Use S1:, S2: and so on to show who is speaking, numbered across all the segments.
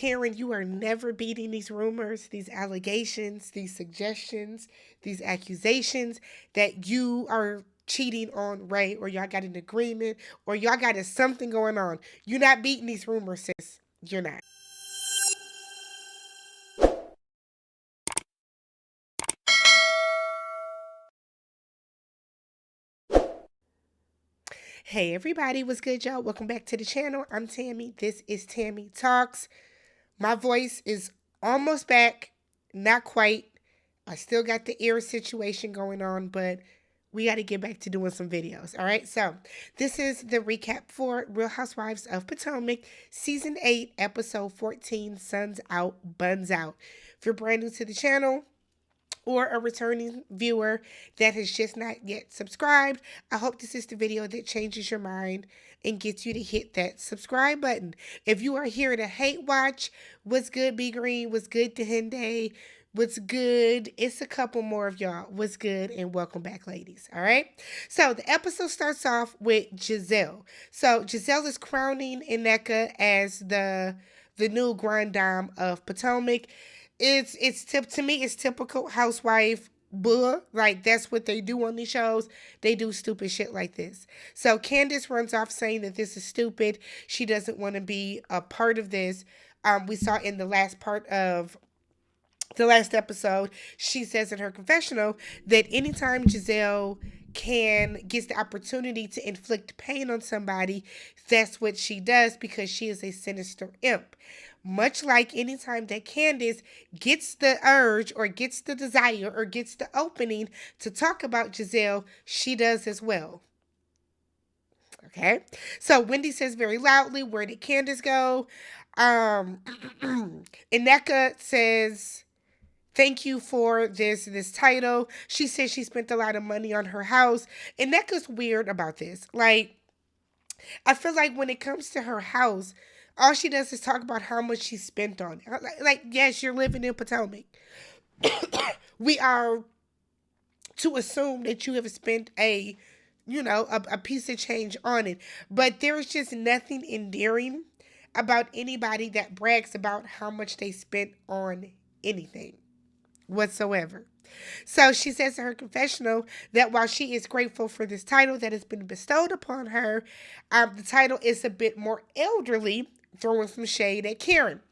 S1: Karen, you are never beating these rumors, these allegations, these suggestions, these accusations that you are cheating on Ray, or y'all got an agreement, or y'all got something going on. You're not beating these rumors, sis. You're not. Hey everybody, what's good, y'all? Welcome back to the channel. I'm Tammy. This is Tammy Talks. My voice is almost back. Not quite. I still got the ear situation going on, but we got to get back to doing some videos. All right. So this is the recap for Real Housewives of Potomac, Season 8, Episode 14, Suns Out, Buns Out. If you're brand new to the channel, or a returning viewer that has just not yet subscribed, I hope this is the video that changes your mind and gets you to hit that subscribe button. If you are here to hate watch, what's good, B Green? What's good, Dehende? What's good? It's a couple more of y'all. What's good? And welcome back, ladies. All right. So the episode starts off with Giselle. So Giselle is crowning Ineka as the new grand dame of Potomac. To me it's typical housewife bull. Like, that's what they do on these shows. They do stupid shit like this. So Candace runs off saying that this is stupid. She doesn't want to be a part of this. We saw in the last part of the last episode, she says in her confessional that anytime Giselle gets the opportunity to inflict pain on somebody, that's what she does, because she is a sinister imp. Much like anytime that Candace gets the urge or gets the desire or gets the opening to talk about Giselle, she does as well. Okay? So Wendy says very loudly, "Where did Candace go?" Ineka says, "Thank you for this title." She says she spent a lot of money on her house. And Neka's weird about this. Like, I feel like when it comes to her house, all she does is talk about how much she spent on it. Like, yes, you're living in Potomac. We are to assume that you have spent a piece of change on it. But there's just nothing endearing about anybody that brags about how much they spent on anything whatsoever. So she says in her confessional that while she is grateful for this title that has been bestowed upon her, the title is a bit more elderly, throwing some shade at Karen.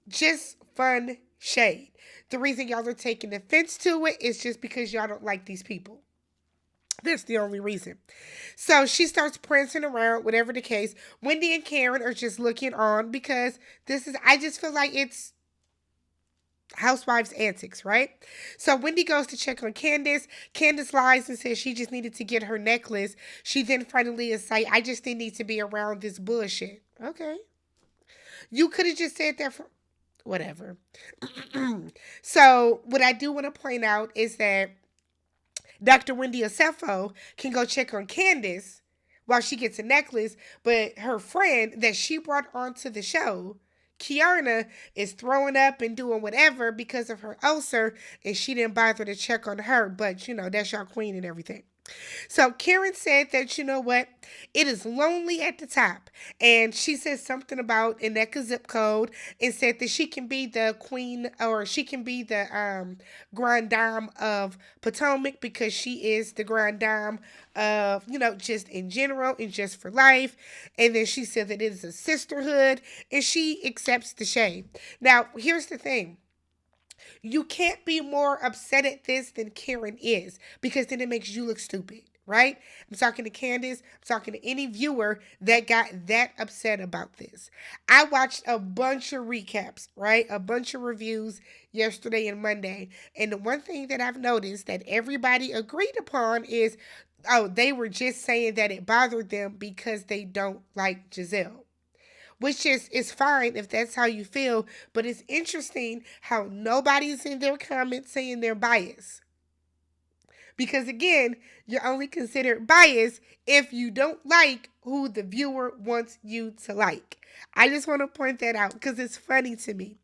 S1: Just fun shade. The reason y'all are taking offense to it is just because y'all don't like these people. That's the only reason. So she starts prancing around, whatever the case. Wendy and Karen are just looking on, because I just feel like it's housewives antics, right? So Wendy goes to check on Candace. Candace lies and says she just needed to get her necklace. She then finally is like, "I just didn't need to be around this bullshit." Okay. You could have just said that for whatever. So what I do want to point out is that Dr. Wendy Osefo can go check on Candace while she gets a necklace, but her friend that she brought onto the show, Kiana, is throwing up and doing whatever because of her ulcer, and she didn't bother to check on her, but that's your queen and everything. So Karen said that, what? It is lonely at the top. And she said something about Ineka zip code, and said that she can be the queen, or she can be the grand dame of Potomac, because she is the grand dame of, just in general and just for life. And then she said that it is a sisterhood, and she accepts the shade. Now, here's the thing. You can't be more upset at this than Karen is, because then it makes you look stupid, right? I'm talking to Candace. I'm talking to any viewer that got that upset about this. I watched a bunch of recaps, right? A bunch of reviews yesterday and Monday. And the one thing that I've noticed that everybody agreed upon is, oh, they were just saying that it bothered them because they don't like Giselle. Which is fine if that's how you feel, but it's interesting how nobody's in their comments saying they're biased. Because again, you're only considered biased if you don't like who the viewer wants you to like. I just want to point that out because it's funny to me.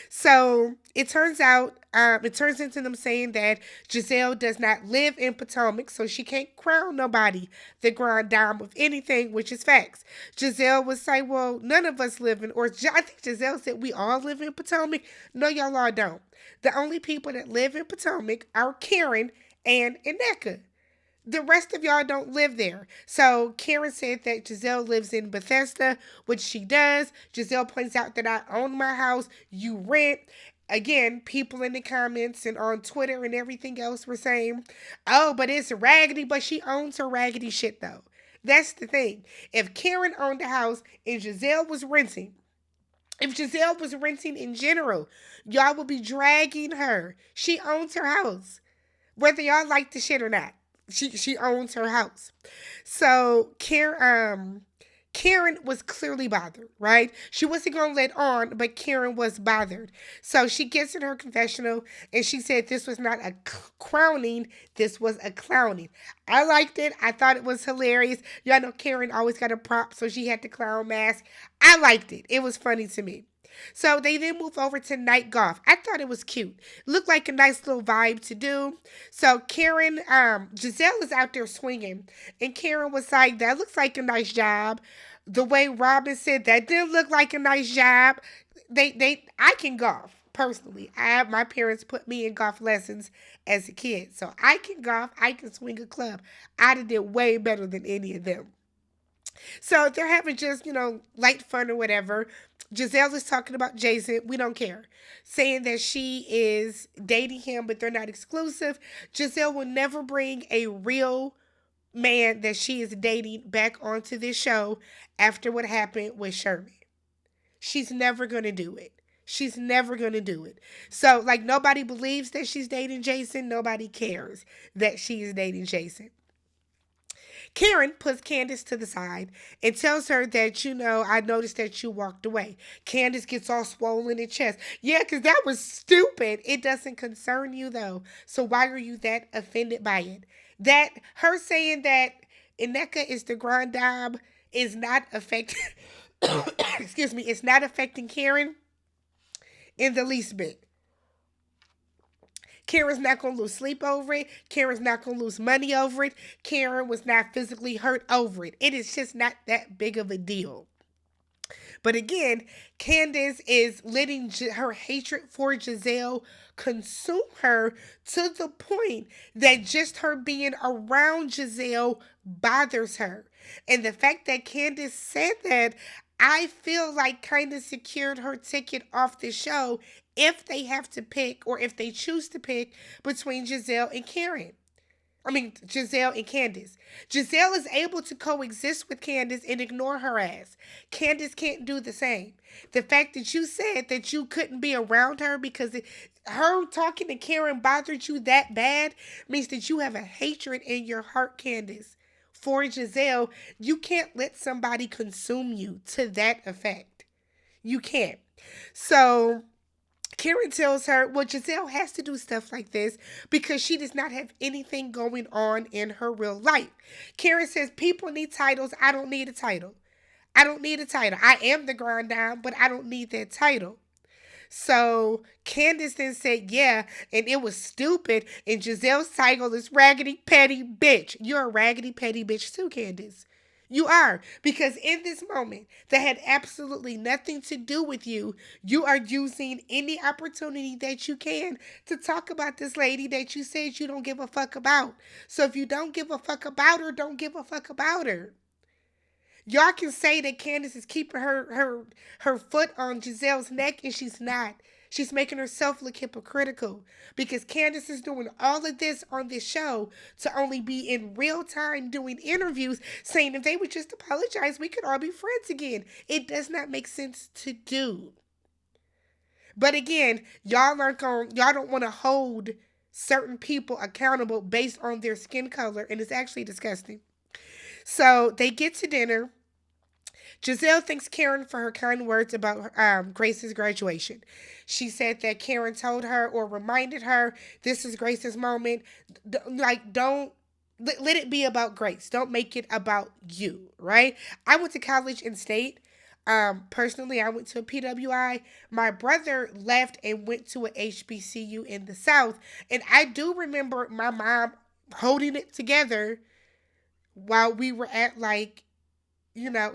S1: So it turns into them saying that Giselle does not live in Potomac, so she can't crown nobody the grand dame of anything, which is facts. Giselle was like, well, none of us live in, or I think Giselle said we all live in Potomac. No, y'all all don't. The only people that live in Potomac are Karen and Ineka. The rest of y'all don't live there. So Karen said that Giselle lives in Bethesda, which she does. Giselle points out that I own my house, you rent. Again, people in the comments and on Twitter and everything else were saying, oh, but it's raggedy, but she owns her raggedy shit though. That's the thing. If Karen owned a house and Giselle was renting, if Giselle was renting in general, y'all would be dragging her. She owns her house. Whether y'all like the shit or not. She owns her house. So Karen was clearly bothered, right? She wasn't gonna let on, but Karen was bothered. So she gets in her confessional and she said this was not a crowning, this was a clowning. I liked it. I thought it was hilarious. Y'all know Karen always got a prop, so she had the clown mask. I liked it. It was funny to me. So they then move over to night golf. I thought it was cute. Looked like a nice little vibe to do. So Giselle is out there swinging, and Karen was like, "That looks like a nice job." The way Robin said that didn't look like a nice job. I can golf personally. My parents put me in golf lessons as a kid, so I can golf. I can swing a club. I did way better than any of them. So they're having just, light fun or whatever. Giselle is talking about Jason. We don't care. Saying that she is dating him, but they're not exclusive. Giselle will never bring a real man that she is dating back onto this show after what happened with Sherman. She's never going to do it. She's never going to do it. So, like, nobody believes that she's dating Jason. Nobody cares that she is dating Jason. Karen puts Candace to the side and tells her that, I noticed that you walked away. Candace gets all swollen in chest. Yeah, because that was stupid. It doesn't concern you, though. So why are you that offended by it? That her saying that Ineka is the grand dame is not affecting, excuse me, it's not affecting Karen in the least bit. Karen's not going to lose sleep over it. Karen's not going to lose money over it. Karen was not physically hurt over it. It is just not that big of a deal. But again, Candace is letting her hatred for Giselle consume her to the point that just her being around Giselle bothers her. And the fact that Candace said that, I feel like kind of secured her ticket off the show if they have to pick or if they choose to pick between Giselle and Karen. Giselle and Candace. Giselle is able to coexist with Candace and ignore her ass. Candace can't do the same. The fact that you said that you couldn't be around her because her talking to Karen bothered you that bad means that you have a hatred in your heart, Candace. For Giselle, you can't let somebody consume you to that effect. You can't. So Karen tells her, well, Giselle has to do stuff like this because she does not have anything going on in her real life. Karen says, people need titles. I don't need a title. I don't need a title. I am the grand dame, but I don't need that title. So Candace then said, yeah, and it was stupid. And Giselle's title is raggedy petty bitch. You're a raggedy petty bitch too, Candace. You are. Because in this moment that had absolutely nothing to do with you, you are using any opportunity that you can to talk about this lady that you said you don't give a fuck about. So if you don't give a fuck about her, don't give a fuck about her. Y'all can say that Candace is keeping her foot on Giselle's neck, and she's not. She's making herself look hypocritical because Candace is doing all of this on this show to only be in real time doing interviews saying if they would just apologize, we could all be friends again. It does not make sense to do. But again, y'all don't want to hold certain people accountable based on their skin color, and it's actually disgusting. So they get to dinner. Giselle thanks Karen for her kind words about Grace's graduation. She said that Karen told her or reminded her this is Grace's moment. Don't let it be about Grace. Don't make it about you, right? I went to college in state. Personally, I went to a PWI. My brother left and went to a HBCU in the South. And I do remember my mom holding it together while we were at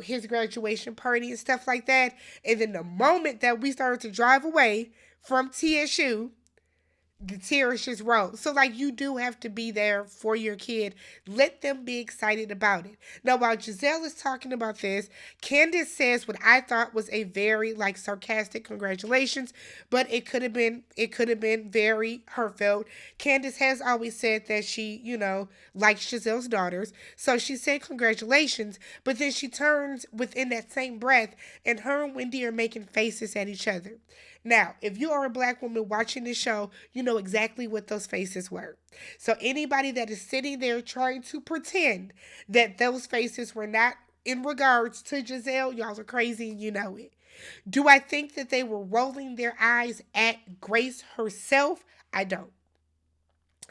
S1: his graduation party and stuff like that. And then the moment that we started to drive away from TSU, the tears just roll. So you do have to be there for your kid. Let them be excited about it. Now while Giselle is talking about this, Candace says what I thought was a very sarcastic congratulations, but it could have been very heartfelt. Candace has always said that she, likes Giselle's daughters. So she said congratulations, but then she turns within that same breath and her and Wendy are making faces at each other. Now, if you are a black woman watching this show, you know exactly what those faces were. So anybody that is sitting there trying to pretend that those faces were not in regards to Giselle, y'all are crazy and you know it. Do I think that they were rolling their eyes at Grace herself? I don't.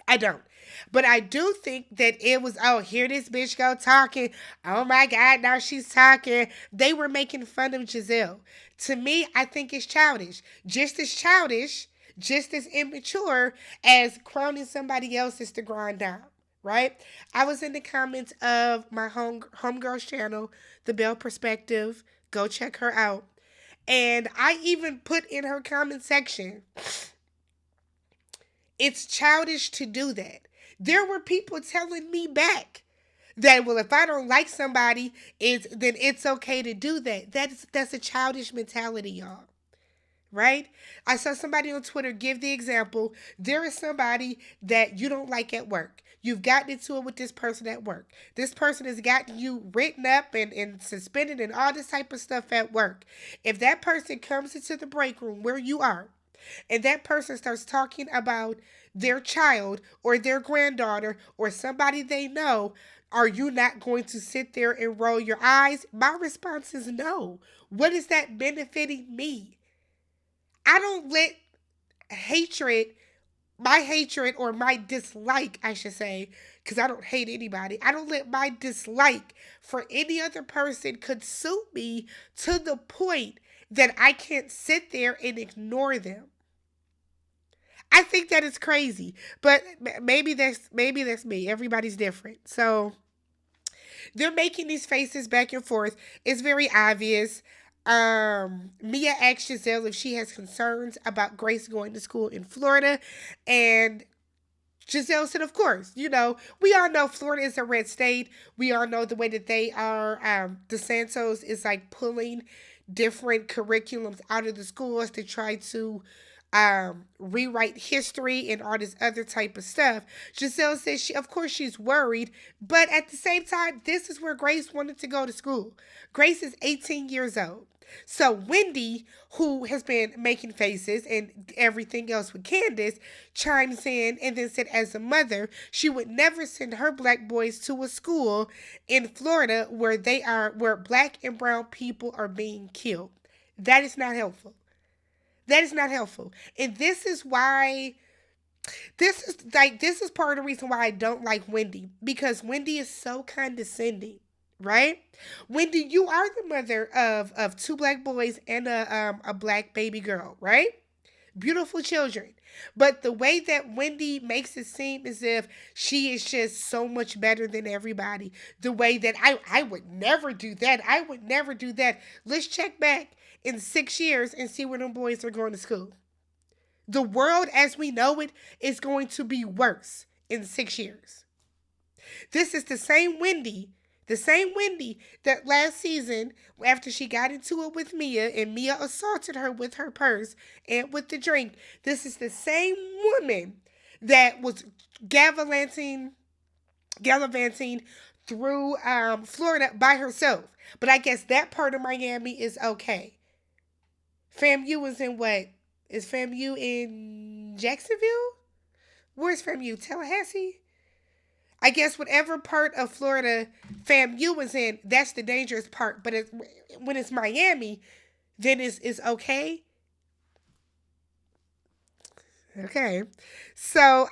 S1: I don't. But I do think that it was, oh, here this bitch go talking. Oh my God, now she's talking. They were making fun of Giselle. To me, I think it's childish, just as immature as crowning somebody else's to grind down. Right? I was in the comments of my homegirl's channel, The Bell Perspective. Go check her out. And I even put in her comment section, it's childish to do that. There were people telling me back that, well, if I don't like somebody, then it's okay to do that. That's a childish mentality, y'all. Right? I saw somebody on Twitter give the example. There is somebody that you don't like at work. You've gotten into it with this person at work. This person has gotten you written up and suspended and all this type of stuff at work. If that person comes into the break room where you are, and that person starts talking about their child or their granddaughter or somebody they know, are you not going to sit there and roll your eyes? My response is no. What is that benefiting me? I don't let hatred, my hatred or my dislike, I should say, because I don't hate anybody. I don't let my dislike for any other person consume me to the point that I can't sit there and ignore them. I think that is crazy, but maybe that's me. Everybody's different. So they're making these faces back and forth. It's very obvious. Mia asked Giselle if she has concerns about Grace going to school in Florida, and Giselle said, of course. We all know Florida is a red state. We all know the way that they are. DeSantos is pulling different curriculums out of the schools to try to rewrite history and all this other type of stuff. Giselle says of course she's worried, but at the same time, this is where Grace wanted to go to school. Grace is 18 years old. So Wendy, who has been making faces and everything else with Candace, chimes in and then said as a mother, she would never send her black boys to a school in Florida where black and brown people are being killed. That is not helpful. That is not helpful. And this is part of the reason why I don't like Wendy. Because Wendy is so condescending, right? Wendy, you are the mother of two black boys and a black baby girl, right? Beautiful children. But the way that Wendy makes it seem as if she is just so much better than everybody. The way that I would never do that. I would never do that. Let's check back in 6 years and see where them boys are going to school. The world as we know it is going to be worse in 6 years. This is the same Wendy that last season, after she got into it with Mia and Mia assaulted her with her purse and with the drink, this is the same woman that was gallivanting through Florida by herself. But I guess that part of Miami is okay. FAMU is in what? Is FAMU in Jacksonville? Where's FAMU? Tallahassee? I guess whatever part of Florida fam you was in, that's the dangerous part. But when it's Miami, then it's okay. Okay. So,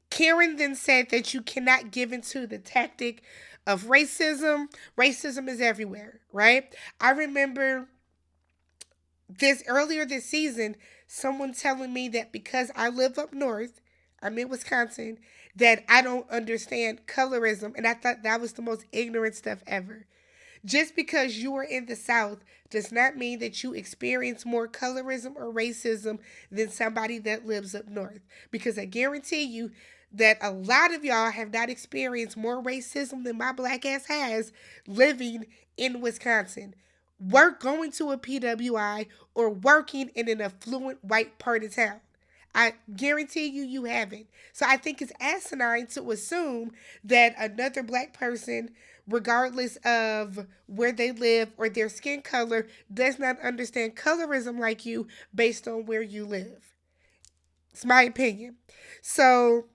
S1: Karen then said that you cannot give into the tactic of racism. Racism is everywhere, right? I remember this earlier this season, someone telling me that because I live up north, I'm in Wisconsin, that I don't understand colorism. And I thought that was the most ignorant stuff ever. Just because you are in the South does not mean that you experience more colorism or racism than somebody that lives up north. Because I guarantee you that a lot of y'all have not experienced more racism than my black ass has living in Wisconsin. Work going to a PWI or working in an affluent white part of town. I guarantee you, you haven't. So I think it's asinine to assume that another black person, regardless of where they live or their skin color, does not understand colorism like you based on where you live. It's my opinion. So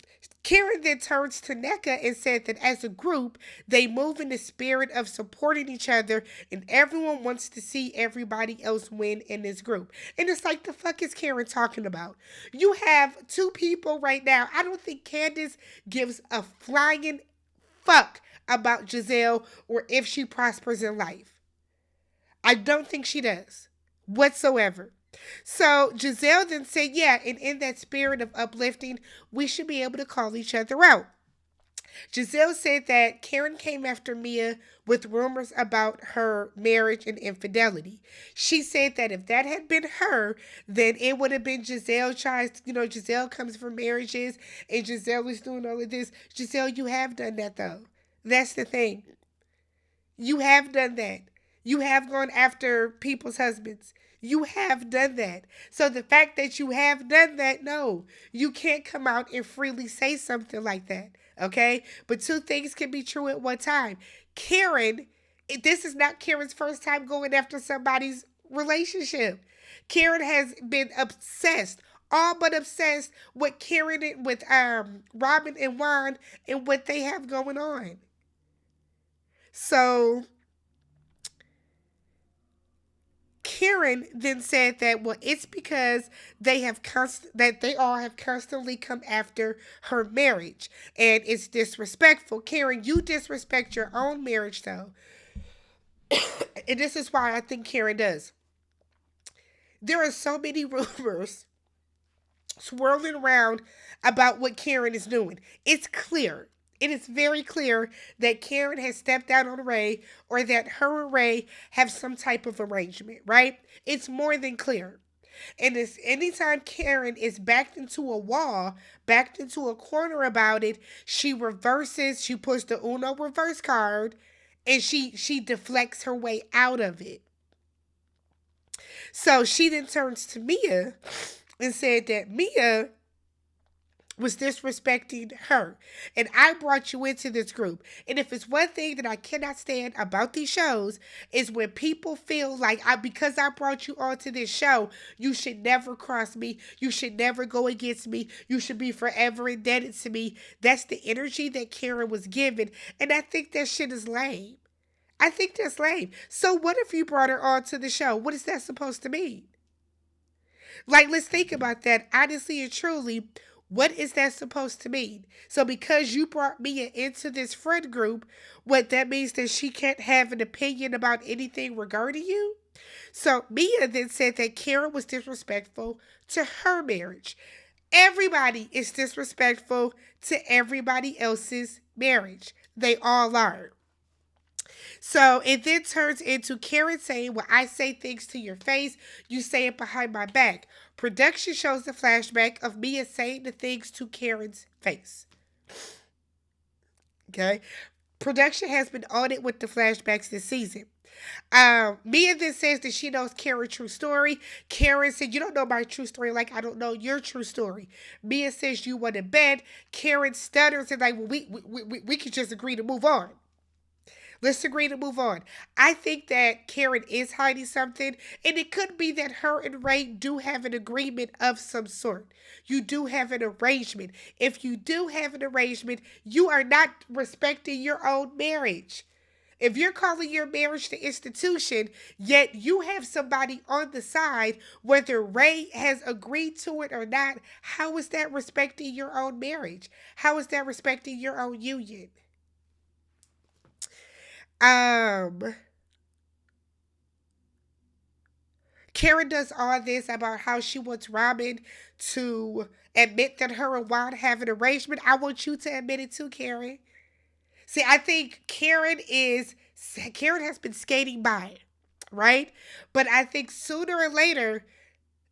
S1: Karen then turns to NECA and said that as a group, they move in the spirit of supporting each other and everyone wants to see everybody else win in this group. And it's like, the fuck is Karen talking about? You have two people right now. I don't think Candace gives a flying fuck about Giselle or if she prospers in life. I don't think she does whatsoever. So Giselle then said, yeah, and in that spirit of uplifting, we should be able to call each other out. Giselle said that Karen came after Mia with rumors about her marriage and infidelity. She said that if that had been her, then it would have been Giselle tries, Giselle comes from marriages and Giselle is doing all of this. Giselle, you have done that though. That's the thing. You have done that. You have gone after people's husbands. You have done that. So the fact that you have done that, no, you can't come out and freely say something like that. Okay? But two things can be true at one time. Karen, this is not Karen's first time going after somebody's relationship. Karen has been obsessed, all but obsessed with Karen and with Robin and Juan and what they have going on. So Karen then said that, well, it's because that they all have constantly come after her marriage and it's disrespectful. Karen, you disrespect your own marriage though. And this is why I think Karen does. There are so many rumors swirling around about what Karen is doing. It's clear. It is very clear that Karen has stepped out on Ray or that her and Ray have some type of arrangement, right? It's more than clear. And it's anytime Karen is backed into a wall, backed into a corner about it, she reverses, she puts the Uno reverse card, and she deflects her way out of it. So she then turns to Mia and said that Mia was disrespecting her. And I brought you into this group. And if it's one thing that I cannot stand about these shows is when people feel like because I brought you onto this show, you should never cross me. You should never go against me. You should be forever indebted to me. That's the energy that Karen was given. And I think that shit is lame. I think that's lame. So what if you brought her onto the show? What is that supposed to mean? Like, let's think about that honestly and truly. What is that supposed to mean? So because you brought Mia into this friend group, what that means that she can't have an opinion about anything regarding you? So Mia then said that Karen was disrespectful to her marriage. Everybody is disrespectful to everybody else's marriage. They all are. So it then turns into Karen saying, well, I say things to your face, you say it behind my back. Production shows the flashback of Mia saying the things to Karen's face. Okay? Production has been on it with the flashbacks this season. Mia then says that she knows Karen's true story. Karen said, you don't know my true story like I don't know your true story. Mia says you went to bed. Karen stutters and like, well, we could just agree to move on. Let's agree to move on. I think that Karen is hiding something, and it could be that her and Ray do have an agreement of some sort. You do have an arrangement. If you do have an arrangement, you are not respecting your own marriage. If you're calling your marriage the institution, yet you have somebody on the side, whether Ray has agreed to it or not, how is that respecting your own marriage? How is that respecting your own union? Um, Karen does all this about how she wants Robin to admit that her and Juan have an arrangement. I want you to admit it too, Karen. See, I think Karen has been skating by, right? But I think sooner or later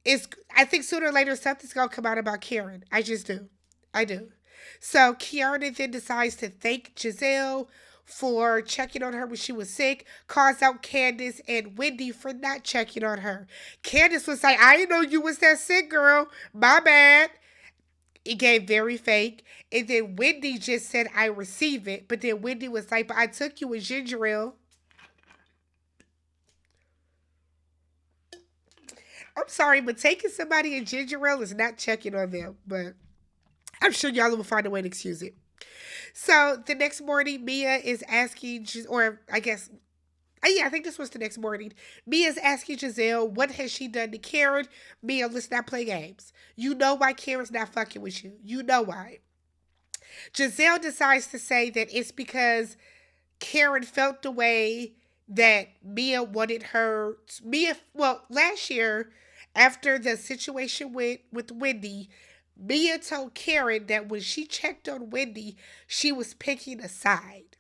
S1: something's gonna come out about Karen. I just do. I do. So Kiara then decides to thank Giselle for checking on her when she was sick, calls out Candace and Wendy for not checking on her. Candace was like, I didn't know you was that sick, girl. My bad. It gave very fake. And then Wendy just said, I receive it. But then Wendy was like, but I took you a ginger ale. I'm sorry, but taking somebody a ginger ale is not checking on them. But I'm sure y'all will find a way to excuse it. So the next morning, Mia is asking, or I guess, yeah, I think this was the next morning. Mia's asking Giselle, what has she done to Karen? Mia, let's not play games. You know why Karen's not fucking with you. You know why. Giselle decides to say that it's because Karen felt the way that Mia wanted her. Last year, after the situation with Wendy, Mia told Karen that when she checked on Wendy, she was picking a side.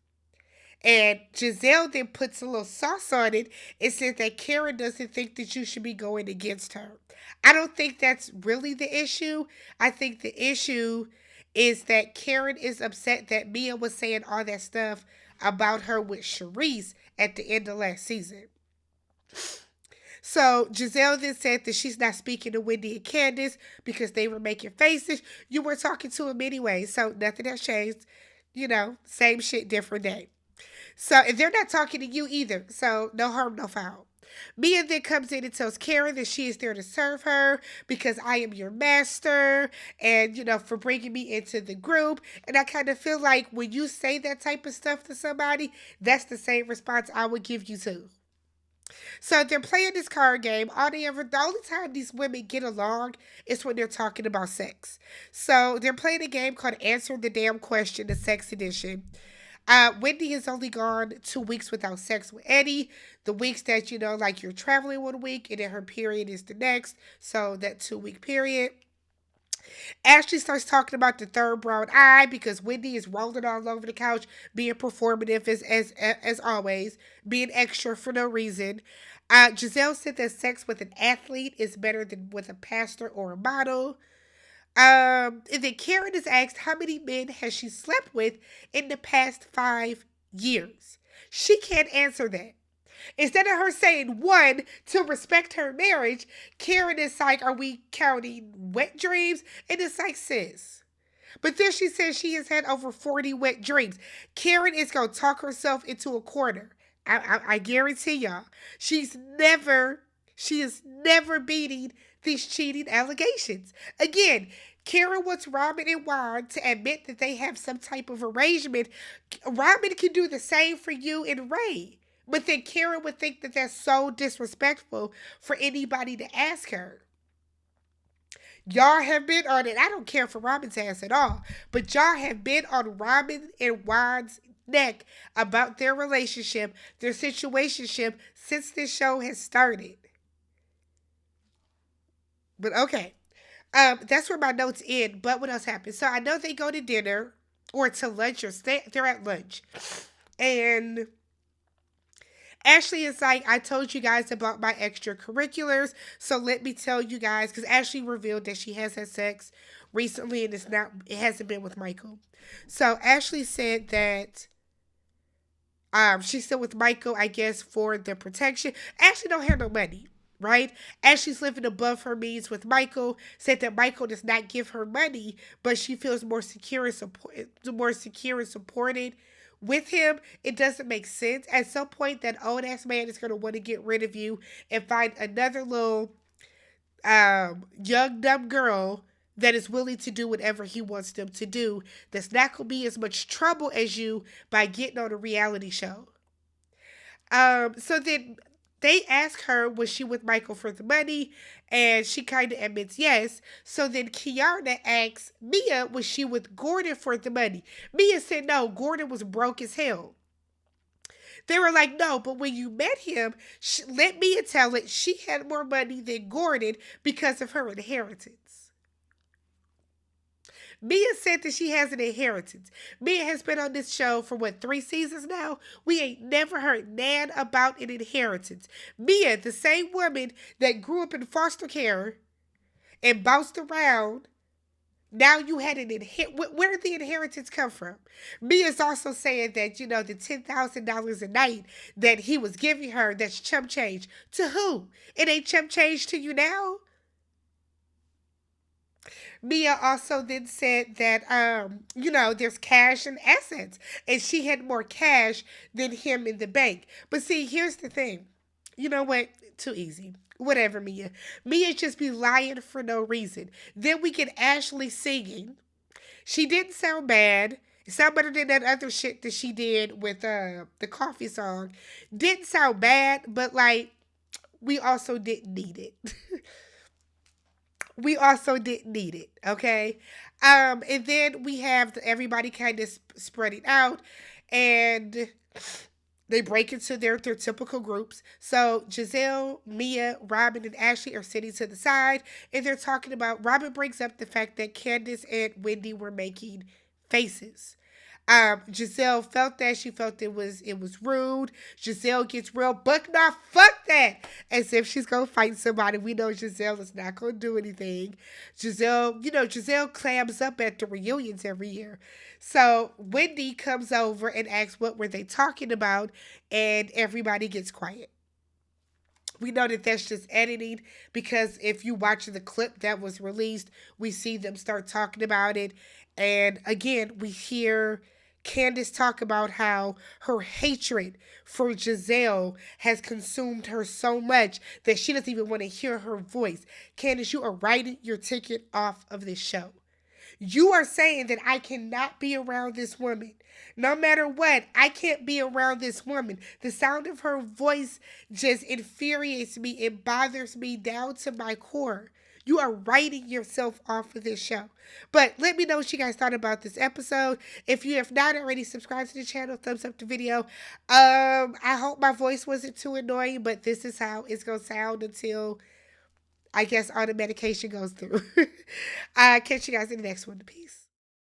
S1: And Giselle then puts a little sauce on it and says that Karen doesn't think that you should be going against her. I don't think that's really the issue. I think the issue is that Karen is upset that Mia was saying all that stuff about her with Charisse at the end of last season. So Giselle then said that she's not speaking to Wendy and Candace because they were making faces. You were talking to them anyway, so nothing has changed. You know, same shit, different day. So, and they're not talking to you either. So, no harm, no foul. Mia then comes in and tells Karen that she is there to serve her because I am your master and, for bringing me into the group. And I kind of feel like when you say that type of stuff to somebody, that's the same response I would give you too. So they're playing this card game. The only time these women get along is when they're talking about sex. So they're playing a game called Answer the Damn Question, the sex edition. Wendy has only gone 2 weeks without sex with Eddie. The weeks that, like you're traveling 1 week and then her period is the next. So that 2 week period. Ashley starts talking about the third brown eye because Wendy is rolling all over the couch, being performative as always, being extra for no reason. Giselle said that sex with an athlete is better than with a pastor or a model. And then Karen is asked how many men has she slept with in the past 5 years. She can't answer that. Instead of her saying one to respect her marriage, Karen is like, are we counting wet dreams? And it's like, sis. But then she says she has had over 40 wet dreams. Karen is going to talk herself into a corner. I guarantee y'all. She is never beating these cheating allegations. Again, Karen wants Robin and Juan to admit that they have some type of arrangement. Robin can do the same for you and Ray. But then Karen would think that that's so disrespectful for anybody to ask her. Y'all have been on it. I don't care for Robin's ass at all. But y'all have been on Robin and Juan's neck about their relationship, their situationship, since this show has started. But okay. That's where my notes end. But what else happened? So I know they go to dinner or to lunch they're at lunch. And Ashley is like, I told you guys about my extracurriculars, so let me tell you guys, because Ashley revealed that she has had sex recently and it hasn't been with Michael. So Ashley said that she's still with Michael, I guess, for the protection. Ashley don't have no money, right? Ashley's living above her means with Michael, said that Michael does not give her money, but she feels more secure and supported with him, it doesn't make sense. At some point, that old ass man is going to want to get rid of you and find another little young, dumb girl that is willing to do whatever he wants them to do. That's not going to be as much trouble as you by getting on a reality show. So then they ask her, was she with Michael for the money? And she kind of admits yes. So then Kiana asks Mia, was she with Gordon for the money? Mia said no, Gordon was broke as hell. They were like, no, but when you met him, let Mia tell it, she had more money than Gordon because of her inheritance. Mia said that she has an inheritance. Mia has been on this show for what, 3 seasons now? We ain't never heard nan about an inheritance. Mia, the same woman that grew up in foster care and bounced around, now you had an where did the inheritance come from? Mia's also saying that, the $10,000 a night that he was giving her, that's chump change. To who? It ain't chump change to you now? Mia also then said that, there's cash and assets, and she had more cash than him in the bank. But see, here's the thing. You know what? Too easy. Whatever, Mia. Mia just be lying for no reason. Then we get Ashley singing. She didn't sound bad. It sounded better than that other shit that she did with the coffee song. Didn't sound bad, but like, we also didn't need it. We also didn't need it, okay? And then we have everybody kind of spreading out, and they break into their typical groups. So Giselle, Mia, Robin, and Ashley are sitting to the side, and they're talking about. Robin brings up the fact that Candace and Wendy were making faces. Giselle felt that. She felt it was rude. Giselle gets real, but nah, fuck that. As if she's gonna fight somebody. We know Giselle is not gonna do anything. Giselle clams up at the reunions every year. So Wendy comes over and asks what were they talking about, and everybody gets quiet. We know that that's just editing, because if you watch the clip that was released, we see them start talking about it. And again, we hear Candace talk about how her hatred for Giselle has consumed her so much that she doesn't even want to hear her voice. Candace, you are writing your ticket off of this show. You are saying that I cannot be around this woman. No matter what, I can't be around this woman. The sound of her voice just infuriates me. It bothers me down to my core. You are writing yourself off of this show. But let me know what you guys thought about this episode. If you have not already subscribed to the channel, thumbs up the video. I hope my voice wasn't too annoying, but this is how it's going to sound until, I guess, all the medication goes through. Catch you guys in the next one. Peace.